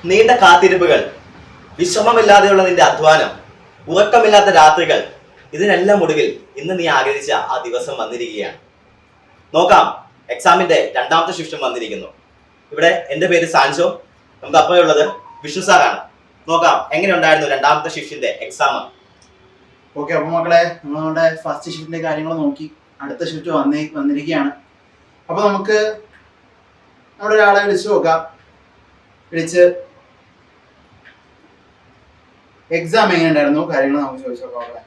നീണ്ട കാത്തിരിപ്പുകൾ, വിശ്രമമില്ലാതെയുള്ള നിന്റെ അധ്വാനം, ഉറക്കമില്ലാത്ത രാത്രികൾ, ഇതിനെല്ലാം ഒടുവിൽ ഇന്ന് നീ ആഗ്രഹിച്ച ആ ദിവസം വന്നിരിക്കുകയാണ്. നോക്കാം, എക്സാമിന്റെ രണ്ടാമത്തെ ഷിഫ്റ്റും വന്നിരിക്കുന്നു. ഇവിടെ എൻ്റെ പേര് സാൻജോ, നമുക്ക് അപ്പോഴുള്ളത് വിഷ്ണു സാറാണ്. നോക്കാം എങ്ങനെ ഉണ്ടായിരുന്നു രണ്ടാമത്തെ ഷിഫ്റ്റിന്റെ എക്സാം. ഓക്കെ, അപ്പൊ മക്കളെ നമ്മുടെ ഫസ്റ്റ് ഷിഫ്റ്റിന്റെ കാര്യങ്ങൾ നോക്കി അടുത്ത ഷിഫ്റ്റ് വന്നിരിക്കുകയാണ്. അപ്പൊ നമുക്ക് നമ്മുടെ ഒരാളെ വിളിച്ചു നോക്കാം. വിളിച്ച് എക്സാം എങ്ങനെ ഉണ്ടായിരുന്നു കാര്യങ്ങൾ നമുക്ക് ചോദിച്ചു നോക്കാം. അവിടെ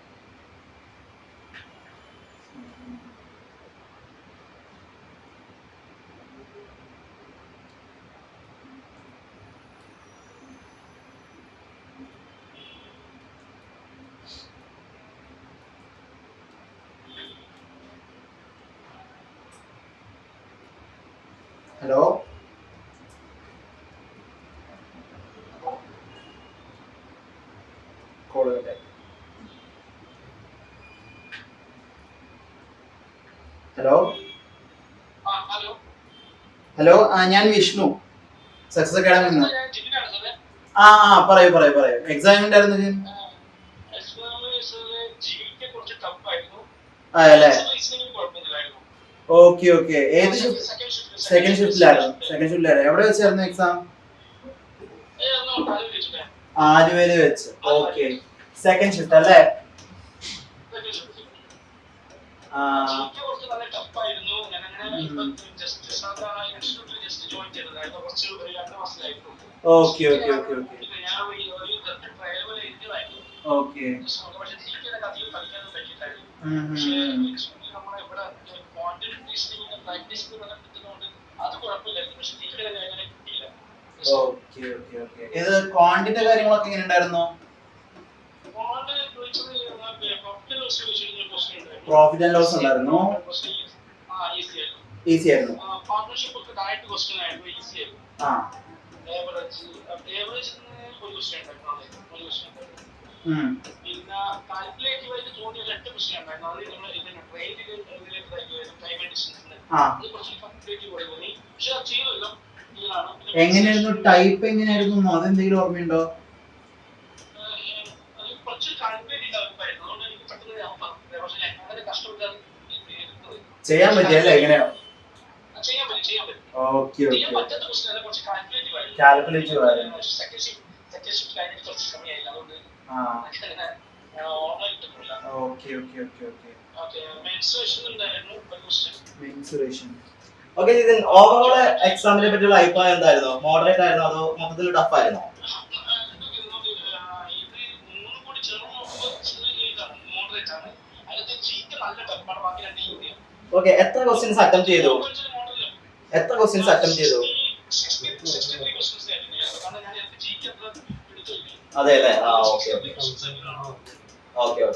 ഹലോ, ഹലോ ഹലോ ഞാൻ വിഷ്ണു, സക്സസ് അക്കാഡമിയിൽ നിന്ന്. പറയൂ. എക്സാം ഉണ്ടായിരുന്നു അല്ലേ? ഓക്കെ. ഏത് സെക്കൻഡ് ഷിഫ്റ്റിലായിരുന്നു. എവിടെ വെച്ചായിരുന്നു എക്സാം? ആലുവയില് വെച്ച്. ഓക്കെ, സെക്കൻഡ് ഷിഫ്റ്റ് അല്ലേ? ഓക്കെ. ഇത് ക്വാണ്ടിന്റെ കാര്യങ്ങളൊക്കെ എങ്ങനെ ഉണ്ടായിരുന്നു? പ്രോഫിറ്റ് ആൻഡ് ലോസ് ഉണ്ടായിരുന്നു. ഈസി ആയിരുന്നു. എങ്ങനെയായിരുന്നു ടൈപ്പ്? എങ്ങനെയായിരുന്നു അതെന്തെങ്കിലും ഓർമ്മയുണ്ടോ? ചെയ്യാൻ പറ്റിയല്ലേ? എങ്ങനെയോ? ഓക്കെ. കാൽക്കുലേറ്റീവ് ആയിരുന്നു. മെൻസുറേഷൻ. ഓക്കെ, ഇതിൻ ഓവറോൾ എക്സാമിനെ പറ്റിയുള്ള അഭിപ്രായം എന്തായിരുന്നു? മോഡറേറ്റ് ആയിരുന്നോ അതോ മൊത്തത്തിൽ ടഫ് ആയിരുന്നോ? ഓക്കെ, എത്ര ക്വസ്റ്റ്യൻസ് അറ്റംപ്റ്റ് ചെയ്തു? അതെ അല്ലേ? ഓക്കെ.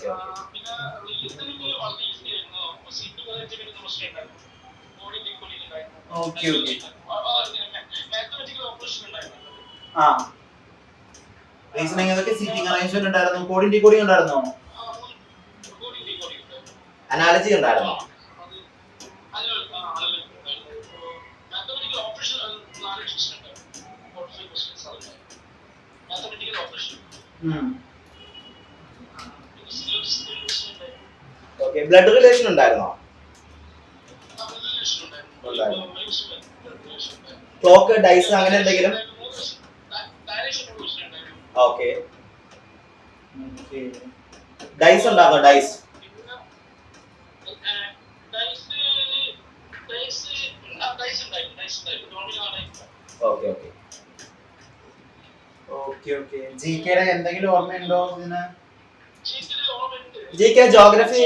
റീസണിംഗ് അതൊക്കെ സീറ്റിംഗ് അറേഞ്ച്മെന്റ് ഉണ്ടായിരുന്നു. കോഡിംഗ് ഡീകോഡിംഗ് ഉണ്ടായിരുന്നോ? അനാലജി ഉണ്ടായിരുന്നോ? ഓക്കെ, ബ്ലഡ് റിലേഷൻ ഉണ്ടായിരുന്നോ? ക്ലോക്ക്, ഡൈസ് അങ്ങനെ എന്തെങ്കിലും? ഓക്കെ. ഡൈസ് ഉണ്ടായിരുന്നോ? ഡൈസ്. ഓക്കെ. ജികെയുടെ എന്തെങ്കിലും ഓർമ്മയുണ്ടോ ഇതിന്? GK, geography.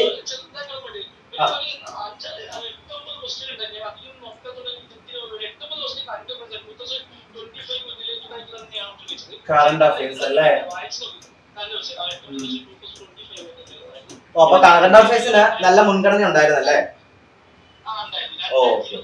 കറണ്ട് അഫയേഴ്സ് അല്ലേ? അപ്പൊ കറണ്ട് അഫയേഴ്സിന് നല്ല മുൻഗണന ഉണ്ടായിരുന്നല്ലേ? ഓക്കെ.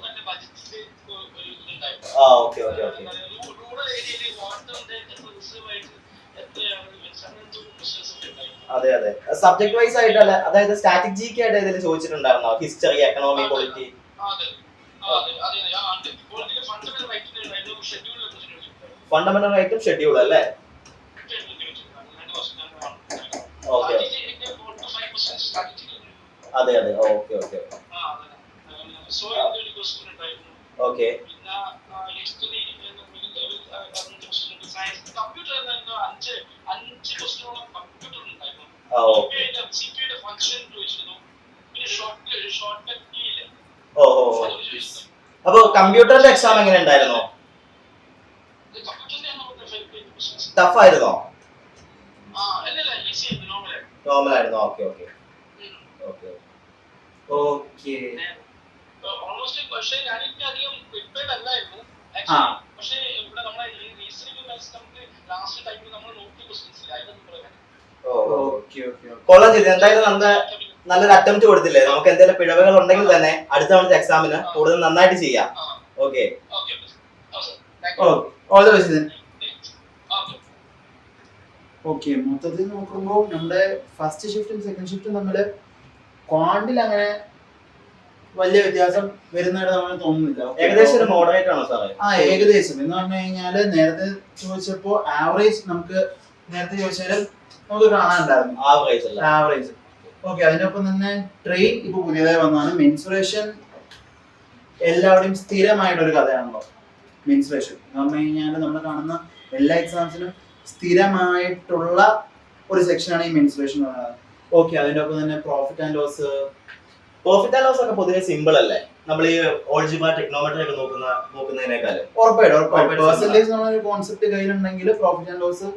അതെ. സബ്ജക്ട് വൈസ് ആയിട്ടല്ല, അതായത് സ്റ്റാറ്റിക് ജികെ ആയിട്ട് ഇതിൽ ചോദിച്ചിട്ടുണ്ടായിരുന്നോ? History, economy, polity. ഫണ്ടമെന്റൽ റൈറ്റും ഷെഡ്യൂൾ അല്ലേ? ഓക്കെ അതെ അതെ ഓക്കെ ഓക്കെ ഓക്കെ ഓ ഓ അപ്പൊ കമ്പ്യൂട്ടറിന്റെ എക്സാം എങ്ങനെ ഉണ്ടായിരുന്നോ? ടഫ് ആയിരുന്നോ? നോർമൽ ആയിരുന്നോ? ഓക്കെ ഓക്കെ ഓക്കെ ഓക്കെ ആ ഓക്കെ ഓക്കെ കൊള്ളാം ചെയ്തു. എന്തായാലും നല്ലൊരു അറ്റംപ്റ്റ് കൊടുത്തില്ലേ? നമുക്ക് എന്തെങ്കിലും പിഴവുകൾ ഉണ്ടെങ്കിൽ തന്നെ അടുത്ത തവണത്തെ എക്സാമിന് കൂടുതൽ നന്നായിട്ട് ചെയ്യാം. Okay all the best. Okay, മൊത്തത്തിൽ നോക്കുമ്പോൾ നമ്മുടെ ഫസ്റ്റ് ഷിഫ്റ്റും സെക്കൻഡ് ഷിഫ്റ്റും തമ്മിൽ ക്വാണ്ടിൽ അങ്ങനെ വലിയ വ്യത്യാസം വരുന്നതായിട്ട് നമ്മൾ തോന്നുന്നില്ല. ഏകദേശം ഒരു മോഡറേറ്റ് ആണോ സാറേ? ഏകദേശം എന്ന് പറഞ്ഞു കഴിഞ്ഞാല് നേരത്തെ ചോദിച്ചപ്പോ ആവറേജ് നമുക്ക് നേരത്തെ ചോദിച്ചാലും നമുക്ക് കാണാനുണ്ടായിരുന്നു ആവറേജ്. ഓക്കെ, അതിനൊപ്പം തന്നെ ട്രെയിൻ ഇപ്പൊ പുതിയതായി വന്നതാണ്. മെൻസുറേഷൻ എല്ലാവരുടെയും സ്ഥിരമായിട്ടുള്ള ഒരു കഥയാണല്ലോ മെൻസുറേഷൻ എന്ന് പറഞ്ഞു കഴിഞ്ഞാൽ. നമ്മൾ കാണുന്ന എല്ലാ എക്സാംസിനും സ്ഥിരമായിട്ടുള്ള ഒരു സെക്ഷനാണ് ഈ മെൻസുറേഷൻ എന്ന് പറയുന്നത്. ഓക്കെ, അതിന്റെ ഒപ്പം തന്നെ പ്രോഫിറ്റ് ആൻഡ് ലോസ് ഒക്കെ പൊതുവെ സിമ്പിൾ അല്ലേ? നമ്മൾ ഈ ഓൾജിബ്ര ടെക്നോമെട്രി ഒക്കെ നോക്കുന്നതിനേക്കാളും ഉറപ്പായിട്ടും പെർസെന്റേജ് എന്നുള്ള കോൺസെപ്റ്റ് കയ്യിലുണ്ടെങ്കിൽ പ്രോഫിറ്റ് ആൻഡ് ലോസ്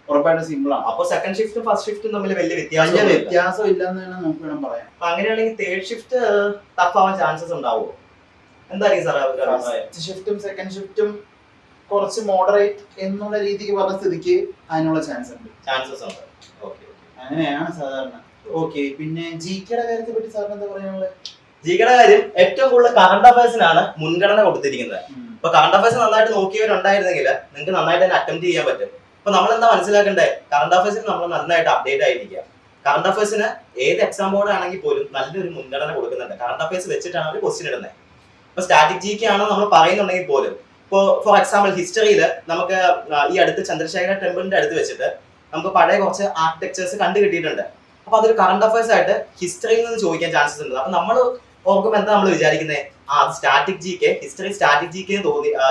ഉറപ്പായിട്ടും സിമ്പിൾ ആണ്. അപ്പൊ സെക്കൻഡ് ഷിഫ്റ്റും ഫസ്റ്റ് ഷിഫ്റ്റും തമ്മിൽ വലിയ വ്യത്യാസം ഇല്ലെന്ന് തന്നെ നമുക്ക് വേണം പറയാം. അപ്പൊ അങ്ങനെയാണെങ്കിൽ തേർഡ് ഷിഫ്റ്റ് ടഫ് ആവാൻ ചാൻസസ് ഉണ്ടാവുമോ? എന്തായിരിക്കും സാറേ? ഫസ്റ്റ് ഷിഫ്റ്റും സെക്കൻഡ് ഷിഫ്റ്റും കുറച്ച് മോഡറേറ്റ് എന്നുള്ള രീതിക്ക് പറഞ്ഞ സ്ഥിതിക്ക് അതിനുള്ള ചാൻസസ് ഉണ്ട്. അങ്ങനെയാണ് സാധാരണ. ഓക്കെ, പിന്നെ ജികെയുടെ കാര്യത്തെ പറ്റി സാറിന് എന്താ പറയാനുള്ളത്? ജികെയുടെ കാര്യം ഏറ്റവും കൂടുതൽ കറണ്ട് അഫയേഴ്സിനാണ് മുൻഗണന കൊടുത്തിരിക്കുന്നത്. ഇപ്പൊ കറണ്ട് അഫയേഴ്സ് നന്നായിട്ട് നോക്കിയവരുണ്ടായിരുന്നെങ്കിൽ നിങ്ങൾക്ക് നന്നായിട്ട് തന്നെ അറ്റംപ്റ്റ് ചെയ്യാൻ പറ്റും. അപ്പൊ നമ്മൾ എന്താ മനസ്സിലാക്കണ്ടേ? കറണ്ട് അഫയേഴ്സിന് നമ്മൾ നന്നായിട്ട് അപ്ഡേറ്റ് ആയിരിക്കുക. കറണ്ട് അഫയേഴ്സിന് ഏത് എക്സാം ബോർഡ് ആണെങ്കിൽ പോലും നല്ലൊരു മുൻഗണന കൊടുക്കുന്നുണ്ട്. കറണ്ട് അഫയേഴ്സ് വെച്ചിട്ടാണ് അവർ ക്വസ്റ്റ്യൻ ഇടുന്നത്. ഇപ്പൊ സ്റ്റാറ്റിക് ജികെ ആണ് നമ്മൾ പറയുന്നുണ്ടെങ്കിൽ പോലും, ഇപ്പോൾ ഫോർ എക്സാമ്പിൾ ഹിസ്റ്ററിയിൽ നമുക്ക് ഈ അടുത്ത് ചന്ദ്രശേഖര ടെമ്പിളിന്റെ അടുത്ത് വെച്ചിട്ട് നമുക്ക് പഴയ കുറച്ച് ആർക്കിടെക്ചേഴ്സ് കണ്ടു കിട്ടിയിട്ടുണ്ട്. അപ്പൊ അതൊരു കറണ്ട് അഫയേഴ്സ് ആയിട്ട് ഹിസ്റ്ററിയിൽ നിന്ന് ചോദിക്കാൻ ചാൻസസ് ഉണ്ട്. അപ്പൊ നമ്മൾ ഓർക്കുമ്പോൾ എന്താ നമ്മൾ വിചാരിക്കുന്നത്? അത് static GK, history static GK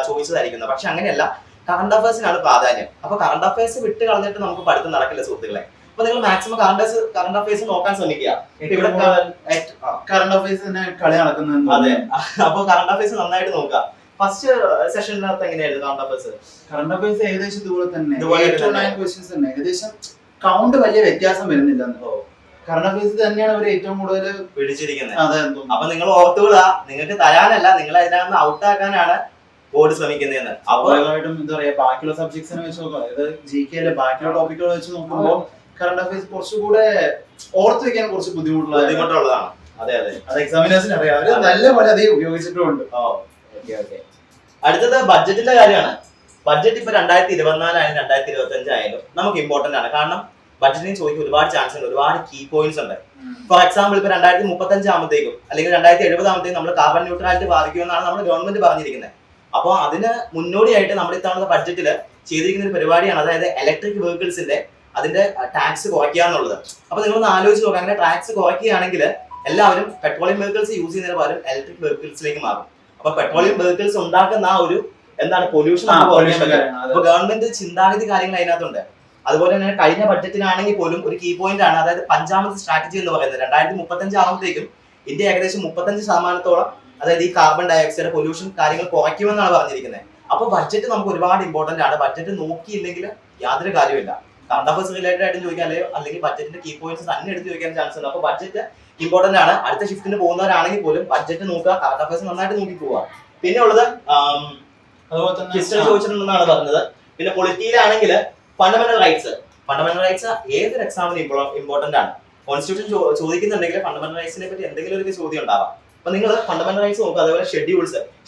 ചോദിച്ചതായിരിക്കുന്നത്. പക്ഷെ അങ്ങനെയല്ല, കറണ്ട് അഫയേഴ്സിനാണ് പ്രാധാന്യം. അപ്പൊ കറണ്ട് അഫയേഴ്സ് വിട്ട് കളഞ്ഞിട്ട് നമുക്ക് പഠിത്തം നടക്കില്ല സുഹൃത്തുക്കളെ. അപ്പൊ നിങ്ങൾ മാക്സിമം കറണ്ട് അഫയേഴ്സ് നോക്കാൻ ശ്രമിക്കുക. ഇവിടെ കറണ്ട് അഫയേഴ്സ് തന്നെ കളി നടക്കുന്നത്. അതെ, അപ്പൊ കറണ്ട് അഫയേഴ്സ് നന്നായിട്ട് നോക്കുക. ഫസ്റ്റ് സെഷനിനകത്ത് എങ്ങനെയായിരുന്നു കറണ്ട് അഫയേഴ്സ്? കറണ്ട് അഫയേഴ്സ് ഏകദേശം ഇതുപോലെ തന്നെ ക്വസ്റ്റ്യൻസ് തന്നെ. ഏകദേശം കൗണ്ട് വലിയ വ്യത്യാസം വരുന്നില്ല. കറണ്ട് അഫയേഴ്സ് തന്നെയാണ് അവർ ഏറ്റവും കൂടുതൽ പിടിച്ചിരിക്കുന്നത്. അപ്പൊ നിങ്ങൾ ഓർത്തുകൊള്ളുക, നിങ്ങൾക്ക് തരാനല്ല, നിങ്ങൾ അതിനകത്ത് ഔട്ട് ആക്കാനാണ് ബോർഡ് ശ്രമിക്കുന്നതെന്ന്. സ്വാഭാവികമായിട്ടും എന്താ പറയാ, ബാക്കിയുള്ള സബ്ജക്ട്സിനെ വെച്ച് നോക്കാം, അതായത് ജികെയിലെ ബാക്കിയുള്ള ടോപ്പിക്കുകൾ വെച്ച് നോക്കുമ്പോൾ കറണ്ട് അഫയേഴ്സ് കുറച്ചുകൂടെ ഓർത്ത് വെക്കാൻ കുറച്ച് ബുദ്ധിമുട്ടുള്ളതാണ്. അതെ അതെ, അത് എക്സാമിനേഴ്സിന് അറിയാം. അവര് നല്ല പോലെ അത് ഉപയോഗിച്ചിട്ടുമുണ്ട്. അടുത്തത് ബഡ്ജറ്റിന്റെ കാര്യമാണ്. ബഡ്ജറ്റ് ഇപ്പൊ 2024 ആയാലും 2025 ആയാലും നമുക്ക് ഇമ്പോർട്ടന്റ് ആണ്. കാരണം ബഡ്ജറ്റിന് ചോദിക്കാൻ ഒരുപാട് ചാൻസ് ഉണ്ട്, ഒരുപാട് കീ പോയിന്റ്സ് ഉണ്ട്. ഫോർ എക്സാമ്പിൾ ഇപ്പൊ 2035 ആകുമ്പോഴത്തേക്കും അല്ലെങ്കിൽ 2070 ആകുമ്പോഴത്തേക്കും നമ്മൾ കാർബൺ ന്യൂട്രാലിറ്റി ബാധിക്കുമെന്നാണ് നമ്മുടെ ഗവൺമെന്റ് പറഞ്ഞിരിക്കുന്നത്. അപ്പോൾ അതിന് മുന്നോടിയായിട്ട് നമ്മൾ ഇത്തവണത്തെ ബഡ്ജറ്റിൽ ചെയ്തിരിക്കുന്ന ഒരു പരിപാടിയാണ്, അതായത് ഇലക്ട്രിക് വെഹിക്കിൾസിന്റെ അതിന്റെ ടാക്സ് കുറയ്ക്കുക എന്നുള്ളത്. അപ്പൊ നിങ്ങളൊന്ന് ആലോചിച്ച് നോക്കാം, അങ്ങനെ ടാക്സ് കുറയ്ക്കുകയാണെങ്കിൽ എല്ലാവരും പെട്രോളിയം വെഹിക്കിൾസ് യൂസ് ചെയ്യുന്നതിന് പകരം ഇലക്ട്രിക് വെഹിക്കിൾസിലേക്ക് മാറും. അപ്പൊ പെട്രോളിയം വെഹിക്കിൾസ് ഉണ്ടാക്കുന്ന ആ ഒരു എന്താണ് പൊല്യൂഷൻ കുറയ്ക്കാൻ പറ്റും. അപ്പൊ ഗവൺമെന്റ് ചിന്താഗതി കാര്യങ്ങൾ അതിനകത്തുണ്ട്. അതുപോലെ തന്നെ കഴിഞ്ഞ ബഡ്ജറ്റിനാണെങ്കിൽ പോലും ഒരു കീ പോയിന്റ് ആണ്, അതായത് 5ാമത്തെ സ്ട്രാറ്റജി എന്ന് പറയുന്നത് 2035 ആകുമ്പോഴത്തേക്കും ഇന്ത്യ ഏകദേശം 35% അതായത് ഈ കാർബൺ ഡയോക്സൈഡ് പൊല്യൂഷൻ കാര്യങ്ങൾ കുറയ്ക്കുമെന്നാണ് പറഞ്ഞിരിക്കുന്നത്. അപ്പൊ ബഡ്ജറ്റ് നമുക്ക് ഒരുപാട് ഇമ്പോർട്ടന്റ് ആണ്. ബഡ്ജറ്റ് നോക്കിയില്ലെങ്കിൽ യാതൊരു കാര്യമില്ല. കറണ്ട് അഫയേഴ്സ് റിലേറ്റഡ് ആയിട്ട് ചോദിക്കാൻ അല്ലെങ്കിൽ ബഡ്ജറ്റിന്റെ കീ പോയിന്റ്സ് തന്നെ എടുത്ത് ചോദിക്കാൻ ചാൻസ് ഉണ്ട്. അപ്പൊ ബഡ്ജറ്റ് ഇമ്പോർട്ടന്റ് ആണ്. അടുത്ത ഷിഫ്റ്റിന് പോകുന്നവരാണെങ്കിൽ പോലും ബഡ്ജറ്റ് നോക്കുക, കറണ്ട് അഫയേഴ്സ് നന്നായിട്ട് നോക്കി പോവുക. പിന്നെ ഉള്ളത് ഹിസ്റ്ററി ചോദിച്ചിട്ടുണ്ടെന്നാണ് പറഞ്ഞത്. പിന്നെ പൊളിറ്റിയിലാണെങ്കിൽ ഫണ്ടമെന്റൽ റൈറ്റ്സ് ഏതൊരു എക്സാമിന് ഇമ്പോർട്ടന്റ് ആണ്. കോൺസ്റ്റിറ്റ്യൂഷൻ ചോദിക്കുന്നുണ്ടെങ്കിൽ ഫണ്ടമെന്റൽ റൈറ്റ്സിനെ പറ്റി എന്തെങ്കിലും ഒരു ചോദ്യം ഉണ്ടാവാം. അപ്പൊ നിങ്ങൾ ഫണ്ടമെന്റൽ റൈറ്റ്സ് നോക്കുക. അതേപോലെ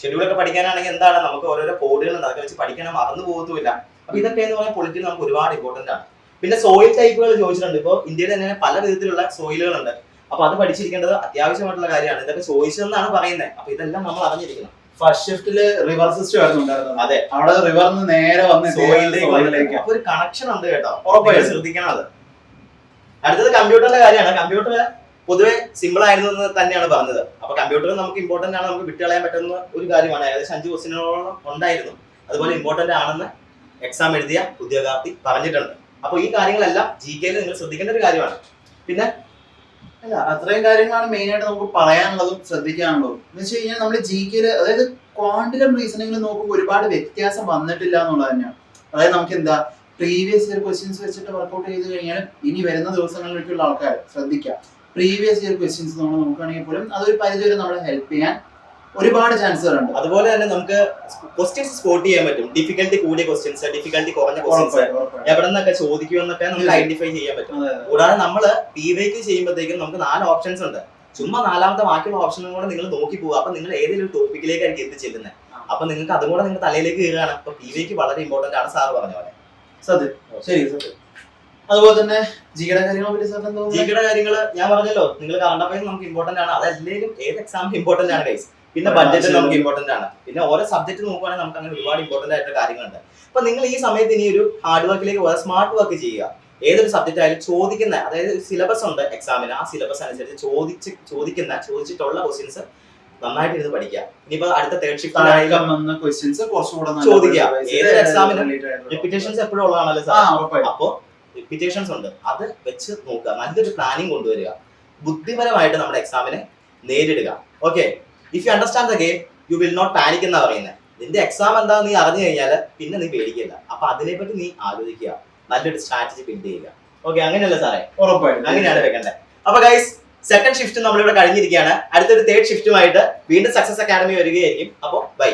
ഷെഡ്യൂളൊക്കെ പഠിക്കാനാണെങ്കിൽ എന്താണ്, നമുക്ക് ഓരോരോ കോഡുകൾ അതൊക്കെ വെച്ച് പഠിക്കണം, മറന്നു പോകത്തുമില്ല. അപ്പൊ ഇതൊക്കെ എന്ന് പറഞ്ഞാൽ പൊളിറ്റിയിൽ നമുക്ക് ഒരുപാട് ഇമ്പോർട്ടന്റ് ആണ്. പിന്നെ സോയിൽ ടൈപ്പുകൾ ചോദിച്ചിട്ടുണ്ട്. ഇപ്പോൾ ഇന്ത്യയിൽ തന്നെ പല വിധത്തിലുള്ള സോയിലുകളുണ്ട്. അപ്പൊ അത് പഠിച്ചിരിക്കേണ്ടത് അത്യാവശ്യമായിട്ടുള്ള കാര്യമാണ്. ഇതൊക്കെ ചോദിച്ചതെന്നാണ് പറയുന്നത്. അപ്പൊ ഇതെല്ലാം നമ്മൾ അറിഞ്ഞിരിക്കണം. ഫസ്റ്റ് ഷിഫ്റ്റില് റിവർ സിസ്റ്റം ആയിരുന്നു ഉണ്ടായിരുന്നത്. അതെ, അവിടെ റിവറിന് നേരെ വന്ന് സോയിലേക്ക് അപ്പൊ ഒരു കണക്ഷൻ ഉണ്ട് കേട്ടോ, ഉറപ്പായിട്ടും ശ്രദ്ധിക്കണം അത്. അടുത്തത് കമ്പ്യൂട്ടറിന്റെ കാര്യമാണ്. കമ്പ്യൂട്ടർ പൊതുവെ സിമ്പിൾ ആയിരുന്നു എന്ന് തന്നെയാണ് പറഞ്ഞത്. അപ്പൊ കമ്പ്യൂട്ടർ നമുക്ക് ഇമ്പോർട്ടന്റ് ആണ്, നമുക്ക് വിട്ടുകളയാൻ പറ്റുന്ന ഒരു കാര്യമാണ്. ഏകദേശം 5 ക്വസ്റ്റ്യനുകളോളം ഉണ്ടായിരുന്നു. അതുപോലെ ഇമ്പോർട്ടന്റ് ആണെന്ന് എക്സാം എഴുതിയ ഉദ്യോഗാർത്ഥി പറഞ്ഞിട്ടുണ്ട്. അപ്പൊ ഈ കാര്യങ്ങളെല്ലാം GK നിങ്ങൾ ശ്രദ്ധിക്കേണ്ട ഒരു കാര്യമാണ്. പിന്നെ അല്ല, അത്രയും കാര്യങ്ങളാണ് മെയിൻ ആയിട്ട് നമുക്ക് പറയാനുള്ളതും ശ്രദ്ധിക്കാനുള്ളതും. എന്ന് വെച്ച് കഴിഞ്ഞാൽ നമ്മൾ GK അതായത് ക്വാണ്ടിറ്റം റീസണിംഗിൽ നോക്കുമ്പോൾ ഒരുപാട് വ്യത്യാസം വന്നിട്ടില്ല എന്നുള്ളത് തന്നെയാണ്. അതായത് നമുക്ക് എന്താ പ്രീവിയസ് ഇയർ ക്വസ്റ്റ്യൻസ് വെച്ചിട്ട് വർക്ക്ഔട്ട് ചെയ്ത് കഴിഞ്ഞാൽ ഇനി വരുന്ന ദിവസങ്ങളിലേക്കുള്ള ആൾക്കാർ ശ്രദ്ധിക്കുക. പ്രീവിയസ് ഇയർ ക്വസ്റ്റ്യൻസ് നമ്മൾ നോക്കുകയാണെങ്കിൽ പോലും അതൊരു പരിധി വരെ നമ്മളെ ഹെൽപ്പ് ചെയ്യാൻ ഒരുപാട് ചാൻസുകളുണ്ട്. അതുപോലെ തന്നെ നമുക്ക് ക്വസ്റ്റ്യൻസ് സ്പോട്ട് ചെയ്യാൻ പറ്റും. ഡിഫിക്കൽട്ടി കൂടിയ ക്വസ്റ്റ്യൻസ്, ഡിഫിക്കൽട്ടി കുറഞ്ഞ ക്വസ്റ്റ്യൻസ് എവിടെ നിന്നൊക്കെ ചോദിക്കുമെന്നൊക്കെ നമുക്ക് ഐഡന്റിഫൈ ചെയ്യാൻ പറ്റും. കൂടാതെ നമ്മൾ PYQ ചെയ്യുമ്പോഴത്തേക്കും നമുക്ക് 4 ഓപ്ഷൻസ് ഉണ്ട്. ചുമ്മാ 4ാമത്തെ ബാക്കിയുള്ള ഓപ്ഷനും കൂടെ നിങ്ങൾ നോക്കി പോകുക. അപ്പൊ നിങ്ങൾ ഏതെങ്കിലും ഒരു ടോപ്പിക്കിലേക്കായിരിക്കും എത്തിച്ചെല്ലുന്നത്. അപ്പൊ നിങ്ങൾക്ക് അതും കൂടെ നിങ്ങളുടെ തലയിലേക്ക് കയറുകയാണ്. അപ്പൊ PYQ വളരെ ഇമ്പോർട്ടന്റ് ആണ്, സാറ് പറഞ്ഞ പോലെ. സത്യം, ശരി സത്യം. അതുപോലെ തന്നെ ജിയുടെ കാര്യങ്ങളെ പറ്റി സാർ എന്താ? ജിയുടെ കാര്യങ്ങൾ ഞാൻ പറഞ്ഞല്ലോ, നിങ്ങൾ കറണ്ട് അഫയേഴ്സ് നമുക്ക് ഇമ്പോർട്ടന്റ് ആണ്. അതല്ലെങ്കിലും ഏത് എക്സാമിനും ഇമ്പോർട്ടന്റ് ആണ് ഗൈസ്. പിന്നെ ബഡ്ജറ്റ് നമുക്ക് ഇമ്പോർട്ടന്റ് ആണ്. പിന്നെ ഓരോ സബ്ജക്ട് നോക്കുവാണെങ്കിൽ നമുക്ക് അങ്ങനെ ഒരുപാട് ഇമ്പോർട്ടന്റ് ആയിട്ടുള്ള കാര്യങ്ങളുണ്ട്. അപ്പൊ നിങ്ങൾ ഈ സമയത്ത് ഇനി ഒരു ഹാർഡ് വർക്കിലേക്ക് പോയാൽ സ്മാർട്ട് വർക്ക് ചെയ്യുക. ഏതൊരു സബ്ജക്റ്റ് ആയാലും ചോദിക്കുന്ന, അതായത് സിലബസ് ഉണ്ട് എക്സാമിന്, ആ സിലബസ് അനുസരിച്ച് ചോദിച്ചിട്ടുള്ള ക്വസ്റ്റ്യൻസ് നന്നായിട്ട് ഇരുന്ന് പഠിക്കുക. ഇനിയിപ്പോ അടുത്ത തേർഡ് ഷിഫ്റ്റ് ചോദിക്കുക. ഏതൊരു എക്സാമിനും റിപ്പീറ്റേഷൻസ് എപ്പോഴും ഉള്ളതാണല്ലോ സാർ. അപ്പോ റിപ്പീറ്റേഷൻസ് ഉണ്ട്, അത് വെച്ച് നോക്കുക. നല്ലൊരു പ്ലാനിങ് കൊണ്ടുവരിക. ബുദ്ധിപരമായിട്ട് നമ്മുടെ എക്സാമിനെ നേരിടുക. Okay, if you understand the game you will not panic എന്നാ പറയുന്നത്. നിന്റെ എക്സാം എന്താന്ന് നീ അറിഞ്ഞു കഴിഞ്ഞാൽ പിന്നെ നീ പേടിക്കില്ല. അപ്പൊ അതിനെപ്പറ്റി നീ ആലോചിക്കുക, നല്ലൊരു സ്ട്രാറ്റജി ബിൽഡ് ചെയ്യുക. ഓക്കെ, അങ്ങനെയല്ലേ സാറേ? ഉറപ്പായിട്ടും അങ്ങനെയാണ് വെക്കേണ്ടത്. അപ്പൊ ഗൈസ്, സെക്കൻഡ് ഷിഫ്റ്റ് നമ്മളിവിടെ കഴിഞ്ഞിരിക്കുകയാണ്. അടുത്തൊരു തേർഡ് ഷിഫ്റ്റുമായിട്ട് വീണ്ടും സക്സസ് അക്കാഡമി വരികയായിരിക്കും. അപ്പോൾ ബൈ.